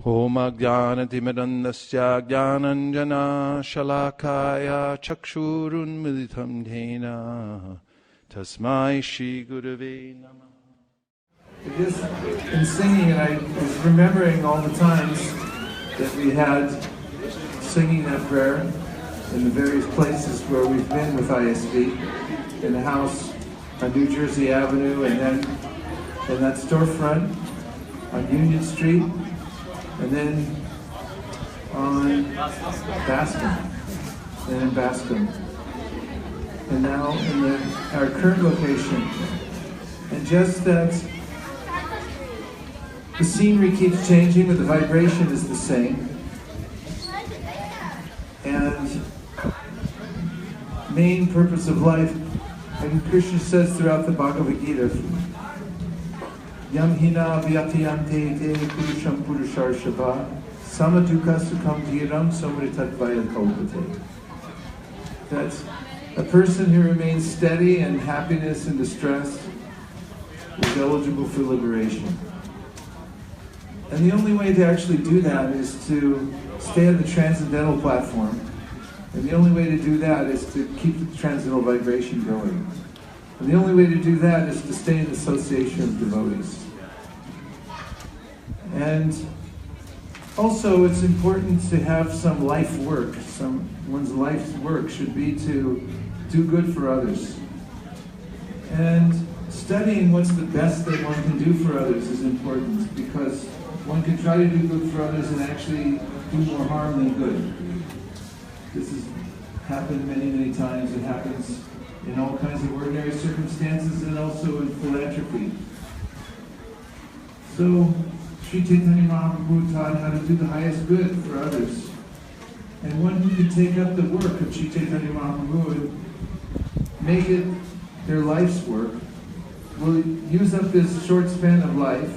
Om Ajnanatimirandasya Jnananjana Shalakaya Chakshurun Militam Dhena Tasmai Shri Gurave Namah. Just in singing, I was remembering all the times that we had singing that prayer in the various places where we've been with ISV, in the house on New Jersey Avenue, and then in that storefront on Union Street, and then on Bascom, and in Bascom, and now in our current location. And just that the scenery keeps changing, but the vibration is the same. And main purpose of life, and Krishna says throughout the Bhagavad Gita, Yam hina vyatiyante te purusham purusharshava samaduka sukham dhiram samritattvaya kalpate. That's a person who remains steady in happiness and distress is eligible for liberation. And the only way to actually do that is to stay on the transcendental platform. And the only way to do that is to keep the transcendental vibration going. And the only way to do that is to stay in association of devotees. And also it's important to have some life work. One's life's work should be to do good for others. And studying what's the best that one can do for others is important, because one can try to do good for others and actually do more harm than good. This has happened many, many times. It happens in all kinds of ordinary circumstances and also in philanthropy. So, Sri Chaitanya Mahaprabhu taught how to do the highest good for others. And one who can take up the work of Sri Chaitanya Mahaprabhu and make it their life's work will use up this short span of life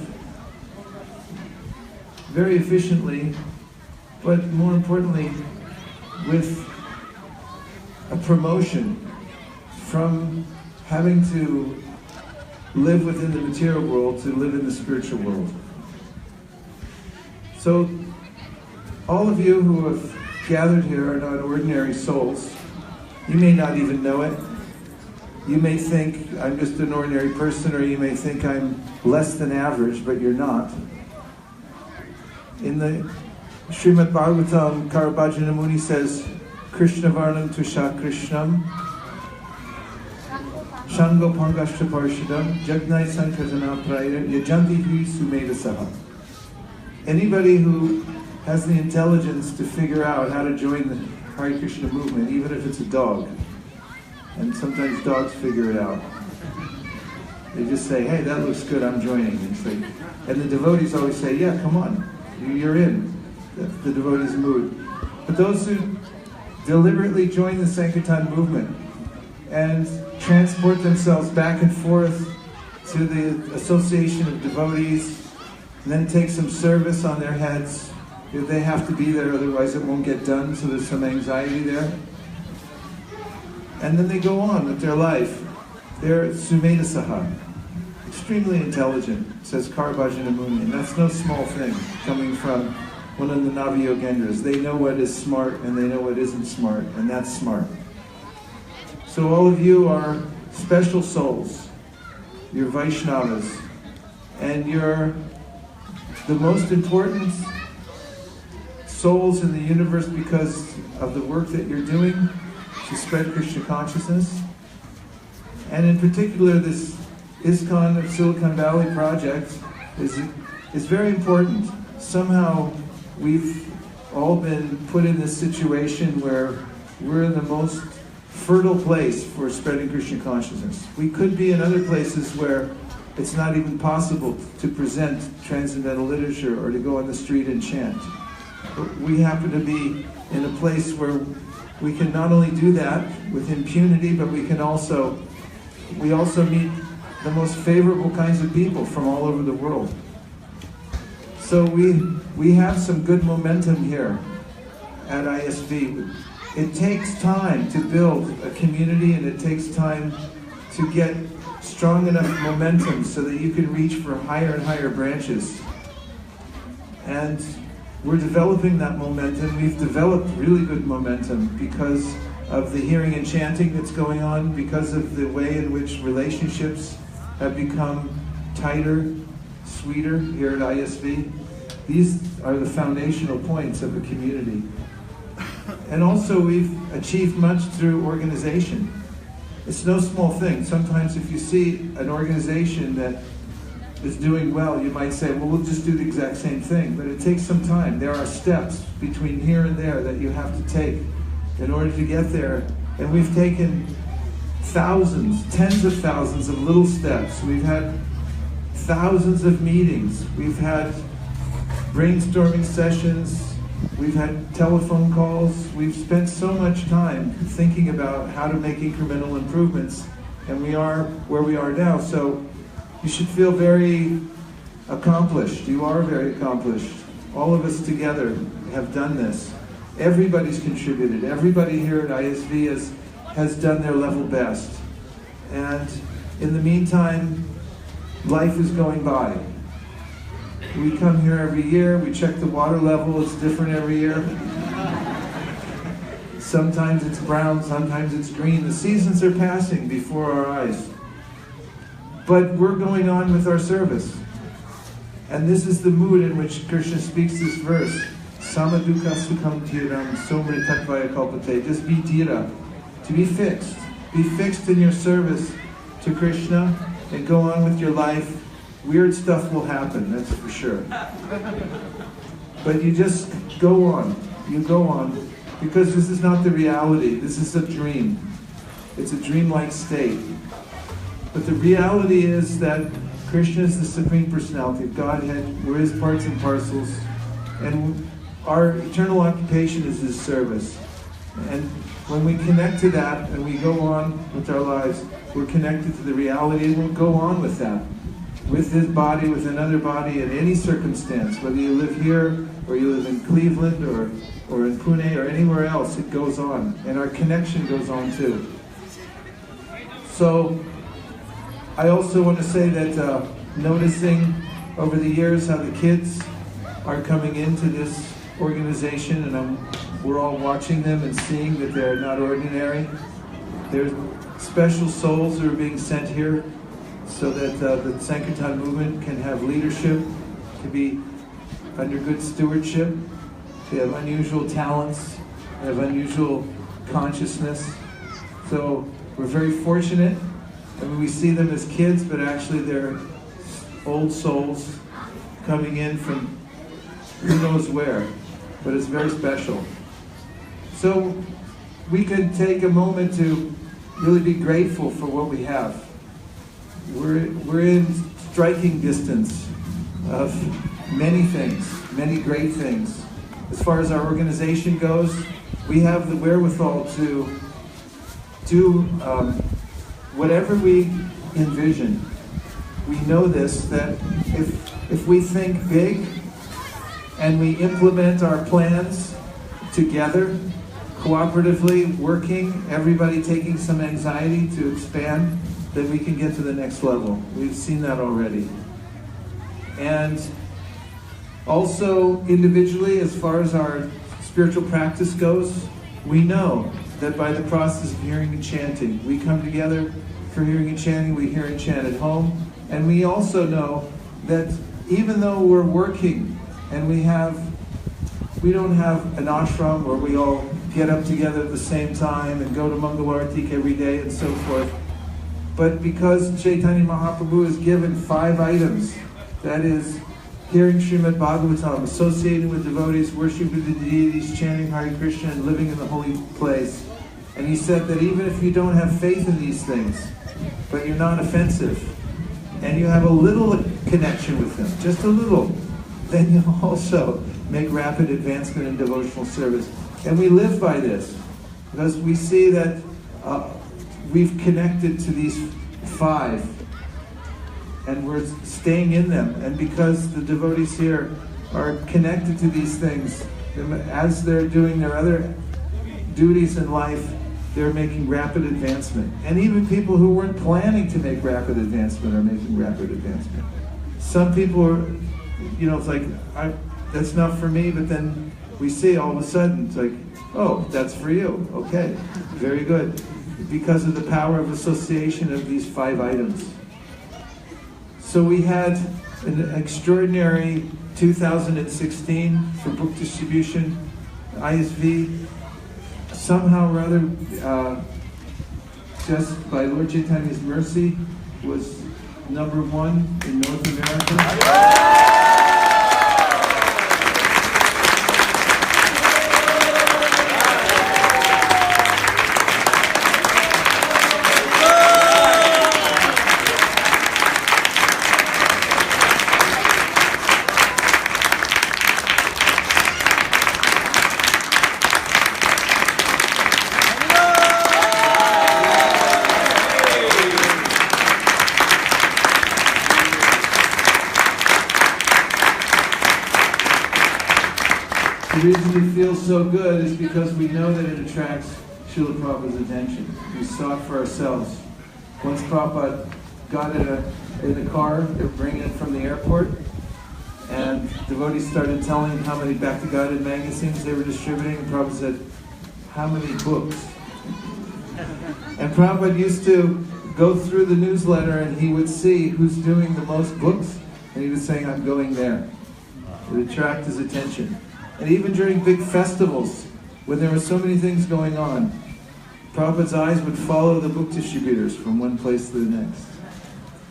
very efficiently, but more importantly, with a promotion from having to live within the material world to live in the spiritual world. So, all of you who have gathered here are not ordinary souls. You may not even know it. You may think I'm just an ordinary person, or you may think I'm less than average, but you're not. In the Srimad Bhagavatam, Karabhajana Muni says, Krishna Varnam Tusha Krishnam Shango Pangashta Parshadam Jagnai Sankatana Prayar Yajanti Hu Sumeda Saha. Anybody who has the intelligence to figure out how to join the Hare Krishna movement, even if it's a dog, and sometimes dogs figure it out. They just say, hey, that looks good, I'm joining. And the devotees always say, yeah, come on, you're in. That's the devotees' mood. But those who deliberately join the Sankirtan movement and transport themselves back and forth to the association of devotees, and then take some service on their heads, they have to be there, otherwise it won't get done, so there's some anxiety there. And then they go on with their life. They're Sumeda Saha, extremely intelligent, says Karabhajana Muni, and that's no small thing, coming from one of the Navi-Yogendras. They know what is smart and they know what isn't smart, and that's smart. So all of you are special souls. You're Vaishnavas, and you're the most important souls in the universe because of the work that you're doing to spread Krishna consciousness. And in particular, this ISKCON of Silicon Valley project is very important. Somehow we've all been put in this situation where we're in the most fertile place for spreading Krishna consciousness. We could be in other places where it's not even possible to present transcendental literature or to go on the street and chant. But we happen to be in a place where we can not only do that with impunity, but we also meet the most favorable kinds of people from all over the world. So we have some good momentum here at ISV. It takes time to build a community, and it takes time to get strong enough momentum so that you can reach for higher and higher branches. And we're developing that momentum. We've developed really good momentum because of the hearing and chanting that's going on, because of the way in which relationships have become tighter, sweeter here at ISV. These are the foundational points of a community. And also we've achieved much through organization. It's no small thing. Sometimes if you see an organization that is doing well, you might say, well, we'll just do the exact same thing. But it takes some time. There are steps between here and there that you have to take in order to get there. And we've taken thousands, tens of thousands of little steps. We've had thousands of meetings. We've had brainstorming sessions. We've had telephone calls. We've spent so much time thinking about how to make incremental improvements. And we are where we are now. So you should feel very accomplished. You are very accomplished. All of us together have done this. Everybody's contributed. Everybody here at ISV has done their level best. And in the meantime, life is going by. We come here every year, we check the water level, it's different every year. Sometimes it's brown, sometimes it's green. The seasons are passing before our eyes. But we're going on with our service. And this is the mood in which Krishna speaks this verse. Samadukha sukham tiram somri tatvaya kalpate. Just be dhira. To be fixed. Be fixed in your service to Krishna and go on with your life. Weird stuff will happen, that's for sure. But you just go on. You go on. Because this is not the reality. This is a dream. It's a dreamlike state. But the reality is that Krishna is the Supreme Personality of Godhead. We're His parts and parcels. And our eternal occupation is His service. And when we connect to that and we go on with our lives, we're connected to the reality and we'll go on with that. With this body, with another body, in any circumstance. Whether you live here, or you live in Cleveland, or in Pune, or anywhere else, it goes on. And our connection goes on too. So, I also want to say that noticing over the years how the kids are coming into this organization, and we're all watching them and seeing that they're not ordinary. They're special souls who are being sent here so that the Sankirtan movement can have leadership, to be under good stewardship. They have unusual talents, they have unusual consciousness. So we're very fortunate. I mean, we see them as kids, but actually they're old souls coming in from who knows where. But it's very special. So we could take a moment to really be grateful for what we have. We're in striking distance of many things, many great things. As far as our organization goes, we have the wherewithal to do whatever we envision. We know this, that if we think big and we implement our plans together, cooperatively working, everybody taking some anxiety to expand, that we can get to the next level. We've seen that already. And also individually, as far as our spiritual practice goes, we know that by the process of hearing and chanting, we come together for hearing and chanting, we hear and chant at home, and we also know that even though we're working and we don't have an ashram where we all get up together at the same time and go to Mangalartik every day and so forth, but because Chaitanya Mahaprabhu has given 5 items, that is, hearing Srimad Bhagavatam, associating with devotees, worshiping the deities, chanting Hare Krishna, and living in the holy place. And he said that even if you don't have faith in these things, but you're not offensive, and you have a little connection with them, just a little, then you'll also make rapid advancement in devotional service. And we live by this, because we see that we've connected to these 5, and we're staying in them. And because the devotees here are connected to these things, as they're doing their other duties in life, they're making rapid advancement. And even people who weren't planning to make rapid advancement are making rapid advancement. Some people are, it's like, that's not for me, but then we see all of a sudden, it's like, oh, that's for you. Okay, very good. Because of the power of association of these 5 items. So we had an extraordinary 2016 for book distribution. ISV, somehow or other, just by Lord Chaitanya's mercy, was #1 in North America. The reason we feel so good is because we know that it attracts Srila Prabhupada's attention. We saw it for ourselves. Once Prabhupada got in a car, they were bringing it from the airport, and devotees started telling him how many Bhakti Guided magazines they were distributing, and Prabhupada said, how many books? And Prabhupada used to go through the newsletter and he would see who's doing the most books, and he was saying, I'm going there. It would attract his attention. And even during big festivals, when there were so many things going on, Prabhupada's eyes would follow the book distributors from one place to the next.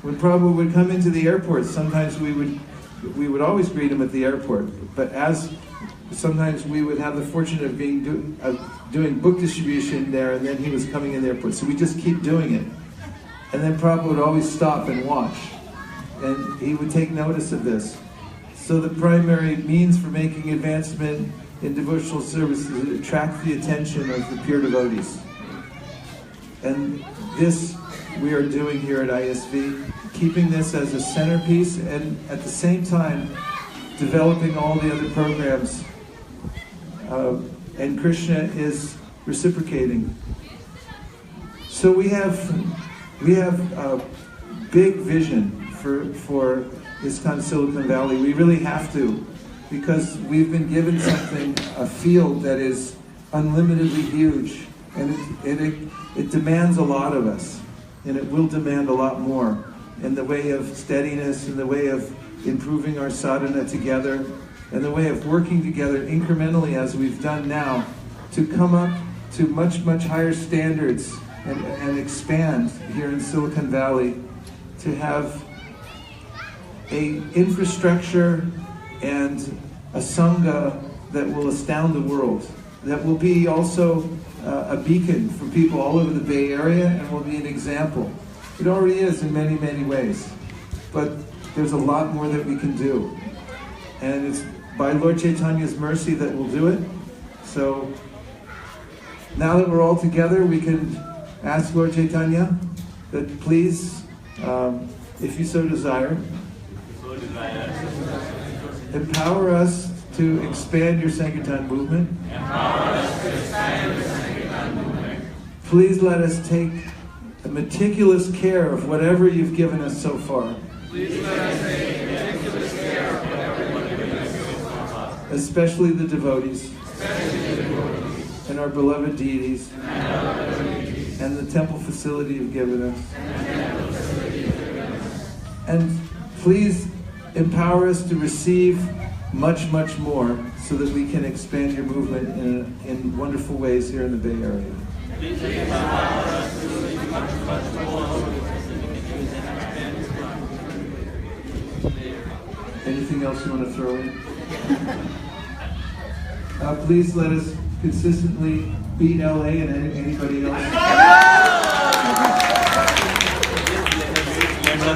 When Prabhupada would come into the airport, sometimes we would always greet him at the airport, but as sometimes we would have the fortune of doing book distribution there, and then he was coming in the airport. So we just keep doing it. And then Prabhupada would always stop and watch, and he would take notice of this. So the primary means for making advancement in devotional service is to attract the attention of the pure devotees. And this we are doing here at ISV, keeping this as a centerpiece and at the same time developing all the other programs. And Krishna is reciprocating. So we have a big vision for ISKCON Silicon Valley. We really have to, because we've been given something, a field that is unlimitedly huge, and it demands a lot of us, and it will demand a lot more in the way of steadiness, in the way of improving our sadhana together, in the way of working together incrementally as we've done now to come up to much, much higher standards and expand here in Silicon Valley, to have a infrastructure and a sangha that will astound the world, that will be also a beacon for people all over the Bay Area and will be an example. It already is in many, many ways, but there's a lot more that we can do. And it's by Lord Chaitanya's mercy that we'll do it. So now that we're all together, we can ask Lord Chaitanya that please, if you so desire, empower us to expand your Sankirtan movement. Please let us take a meticulous care of whatever you've given us so far. Especially the devotees. And our beloved deities. And the temple facility you've given us. And please empower us to receive much, much more so that we can expand your movement in wonderful ways here in the Bay Area. Anything else you want to throw in? Please let us consistently beat LA and anybody else.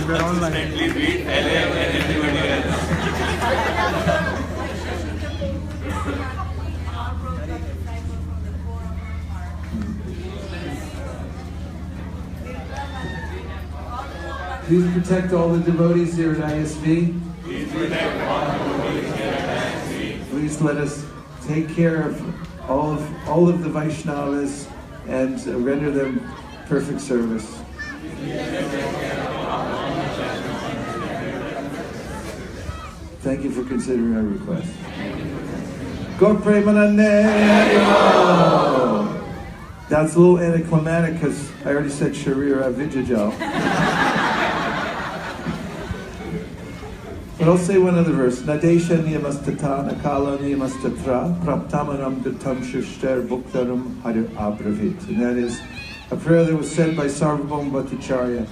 Consistently beat LA and everybody else. Please protect all the devotees here at ISV. Please let us take care of all of the Vaishnavas and render them perfect service. Thank you for considering our request. Go Premanande! That's a little anticlimactic because I already said Sharira Vijajal. But I'll say one other verse. Nadesha niyamastata nakala niyamastatra praptamanam datam shishter bhuktaram harir abravit. And that is a prayer that was said by Sarvabhauma Bhattacharya.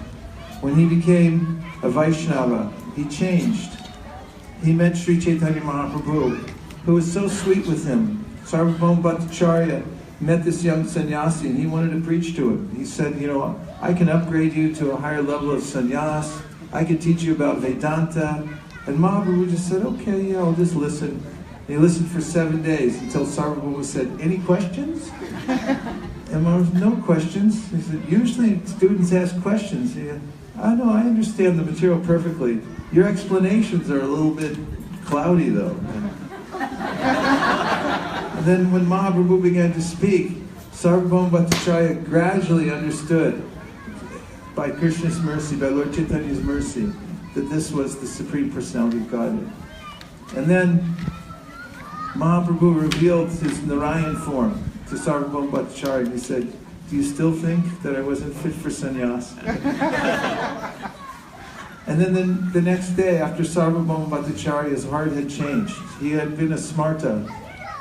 When he became a Vaishnava, he changed. He met Sri Chaitanya Mahaprabhu, who was so sweet with him. Sarvabhauma Bhattacharya met this young sannyasi and he wanted to preach to him. He said, you know, I can upgrade you to a higher level of sannyas. I can teach you about Vedanta. And Mahaprabhu just said, okay, yeah, I'll just listen. And he listened for 7 days until Sarvabhauma said, any questions? And Mahaprabhu, no questions. He said, usually students ask questions. He said, I know, I understand the material perfectly. Your explanations are a little bit cloudy though. And then when Mahaprabhu began to speak, Sarvabhauma Bhattacharya gradually understood, by Krishna's mercy, by Lord Chaitanya's mercy, that this was the Supreme Personality of Godhead. And then Mahaprabhu revealed his Narayan form to Sarvabhauma Bhattacharya and he said, do you still think that I wasn't fit for sannyas? And then the next day, after Sarvabhauma Bhattacharya's heart had changed, he had been a smarta,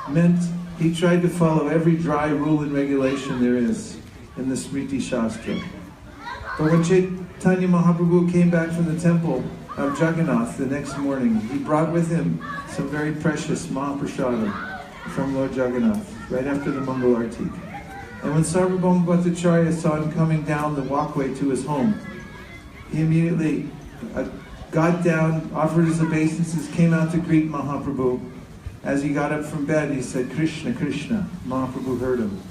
meant he tried to follow every dry rule and regulation there is in the Smriti Shastra. But when Chaitanya Mahaprabhu came back from the temple of Jagannath the next morning, he brought with him some very precious Mahaprasadam from Lord Jagannath, right after the Mangal Arti. And when Sarvabhauma Bhattacharya saw him coming down the walkway to his home, he immediately got down, offered his obeisances, came out to greet Mahaprabhu. As he got up from bed, he said, Krishna, Krishna. Mahaprabhu heard him.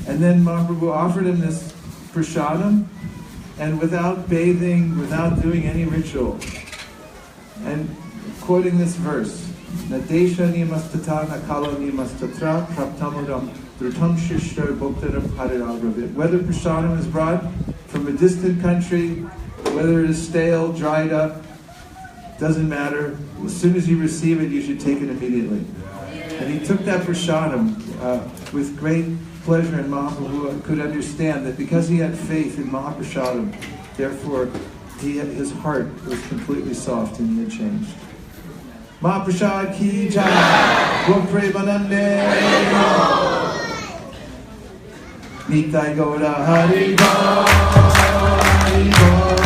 And then Mahaprabhu offered him this prasadam, and without bathing, without doing any ritual, and quoting this verse, Nadesha niyamastata nakala niyamastatra praptamudam drutam shishtar bhuktaram hariragravit. Whether prasadam is brought from a distant country, whether it is stale, dried up, doesn't matter. As soon as you receive it, you should take it immediately. And he took that prasadam with great pleasure, and Mahaprabhu could understand that because he had faith in Mahaprasadam, therefore his heart was completely soft and he had changed. Mahaprasad ki jai, Go Premanande, Nitai Gaura Hari Bo, Hari Bo.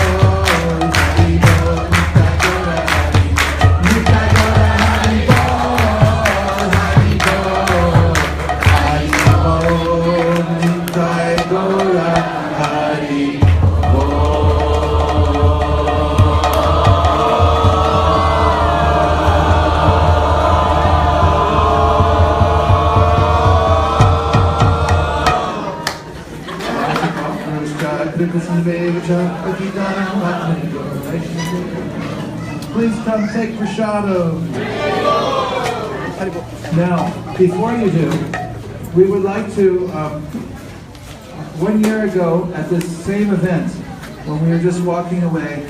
Please come take prasadam. Now, before you do, we would like to, 1 year ago at this same event, when we were just walking away,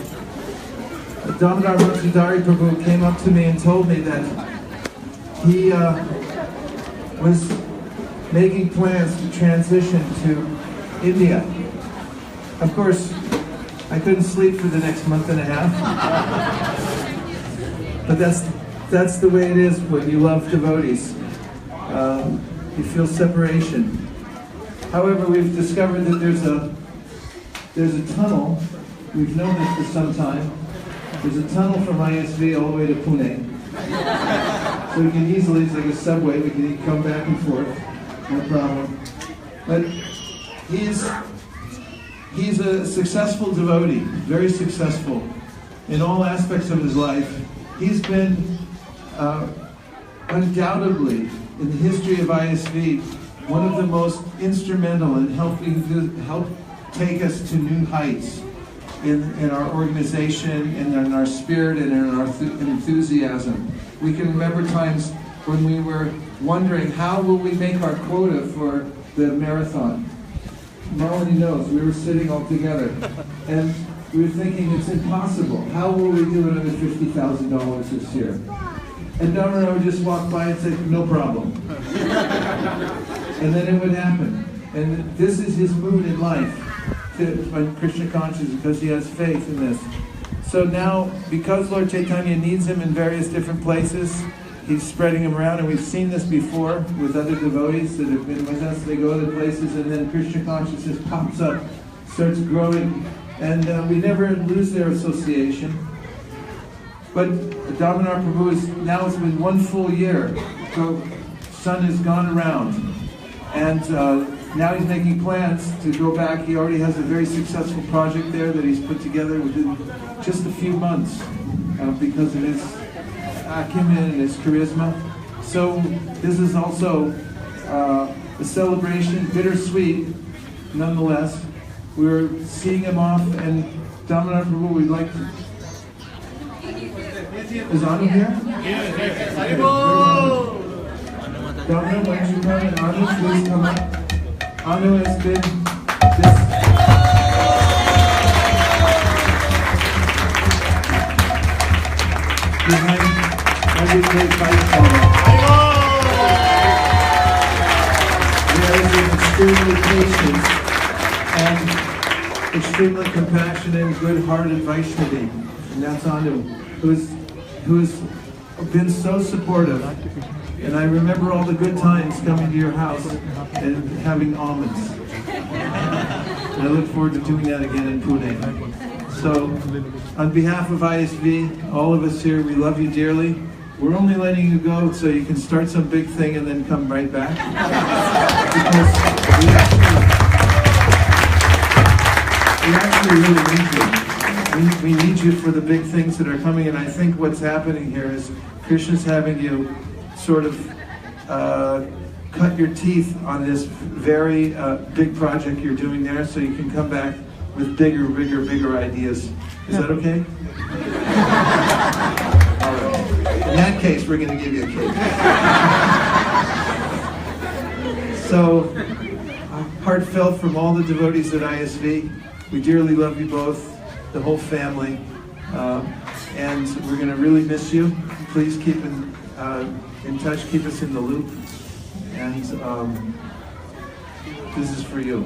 Damodar Murtidhari Prabhu came up to me and told me that he was making plans to transition to India. Of course, I couldn't sleep for the next month and a half. But that's the way it is when you love devotees. You feel separation. However, we've discovered that there's a tunnel. We've known this for some time. There's a tunnel from ISV all the way to Pune. So we can easily, it's like a subway, we can come back and forth, no problem. But he's a successful devotee, very successful in all aspects of his life. He's been undoubtedly, in the history of ISV, one of the most instrumental in help take us to new heights in our organization, and in our spirit, and in our enthusiasm. We can remember times when we were wondering, how will we make our quota for the marathon? Melanie knows, we were sitting all together. And we were thinking it's impossible. How will we do another $50,000 this year? And Dharma would just walk by and say, no problem. And then it would happen. And this is his mood in life, when Krishna conscious, because he has faith in this. So now, because Lord Chaitanya needs him in various different places, he's spreading him around, and we've seen this before with other devotees that have been with us. They go other places, and then Krishna consciousness pops up, starts growing, and we never lose their association. But Damodar Prabhu is, now it's been 1 full year, so sun has gone around, and now he's making plans to go back. He already has a very successful project there that he's put together within just a few months because of his acumen and his charisma. So this is also a celebration, bittersweet, nonetheless. We're seeing him off, and Damodar Prabhu, we'd like to... Is Anu here? Damodar, why don't you come and Anu, please come up. Anu has been this... behind every great fight corner. There is an extremely patient and extremely compassionate and good-hearted Vaishnavi, and that's Anu, who's been so supportive. And I remember all the good times coming to your house and having almonds. And I look forward to doing that again in Pune. So, on behalf of ISV, all of us here, we love you dearly. We're only letting you go so you can start some big thing and then come right back. Because we actually really need you. We need you for the big things that are coming, and I think what's happening here is Krishna's having you sort of cut your teeth on this very big project you're doing there, so you can come back with bigger ideas. Is that okay? All right. In that case, we're going to give you a cake. So, heartfelt from all the devotees at ISV. We dearly love you both, the whole family, and we're going to really miss you. Please keep in touch, keep us in the loop, and this is for you.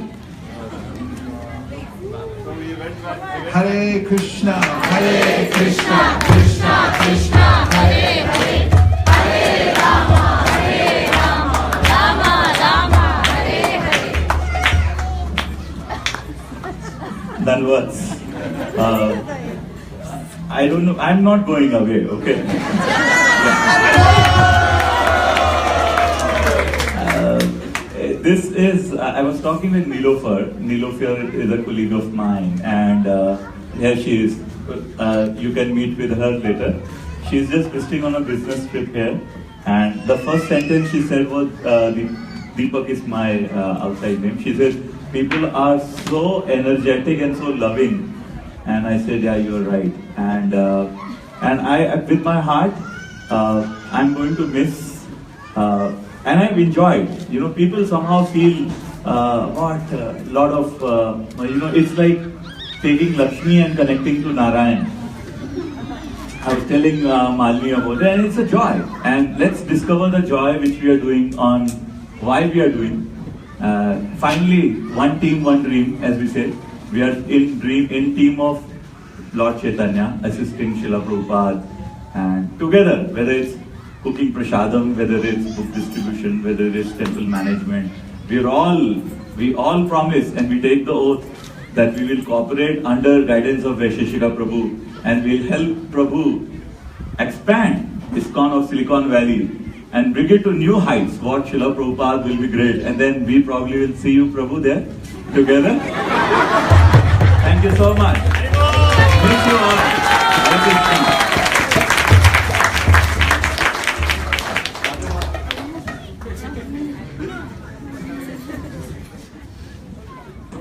Hare Krishna, Hare Krishna, Krishna Krishna, Hare Hare, Hare Rama, Rama Rama, Hare Hare. Danvats. I don't know, I'm not going away, okay? This is, I was talking with Nilofer. Nilofer is a colleague of mine, and here she is. You can meet with her later. She's just visiting on a business trip here, and the first sentence she said was, Deepak is my outside name. She said, people are so energetic and so loving. And I said, yeah, you're right. And I, with my heart, I'm going to miss, and I've enjoyed. You know, people somehow feel, lot of, it's like taking Lakshmi and connecting to Narayan. I was telling Malini about it, and it's a joy. And let's discover the joy which we are doing on why we are doing. Finally, one team, one dream, as we say. We are in team of Lord Chaitanya, assisting Srila Prabhupada, and together, whether it's cooking prasadam, whether it's book distribution, whether it's temple management, we all promise and we take the oath that we will cooperate under guidance of Vaisesika Prabhu, and we'll help Prabhu expand ISKCON of Silicon Valley and bring it to new heights. What Srila Prabhupada will be great, and then we probably will see you, Prabhu, there together. Thank you so much. Miss you all.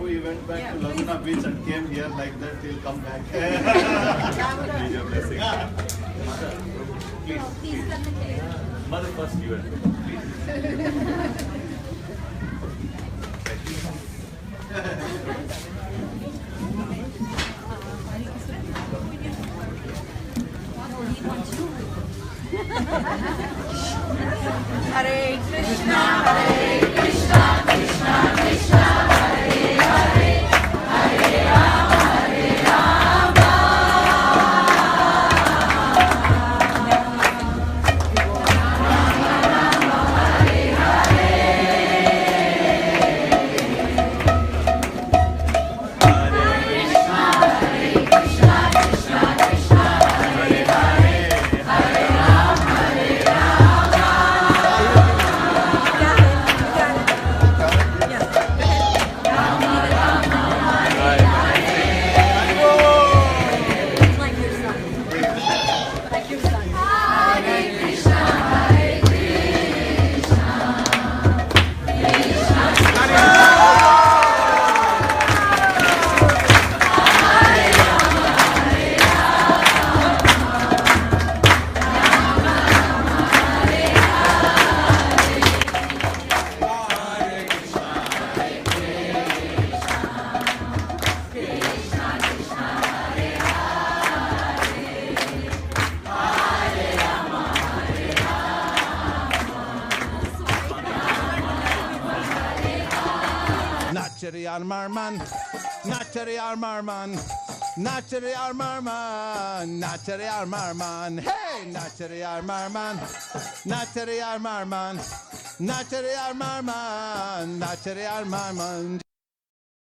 We went back to Laguna Beach and came here like that. He'll come back. Need your blessing. Please. Mother first, you are. Please. Hare Krishna, Hare Krishna, Krishna Krishna, Hare Hare, Hare Rama, Hare Rama. Nachari Armarman, Nachari Armarman, Nachari Armarman, Nachari Armarman, hey, Nachari Armarman, Nachari Armarman, Nachari Armarman, Nachari Armarman.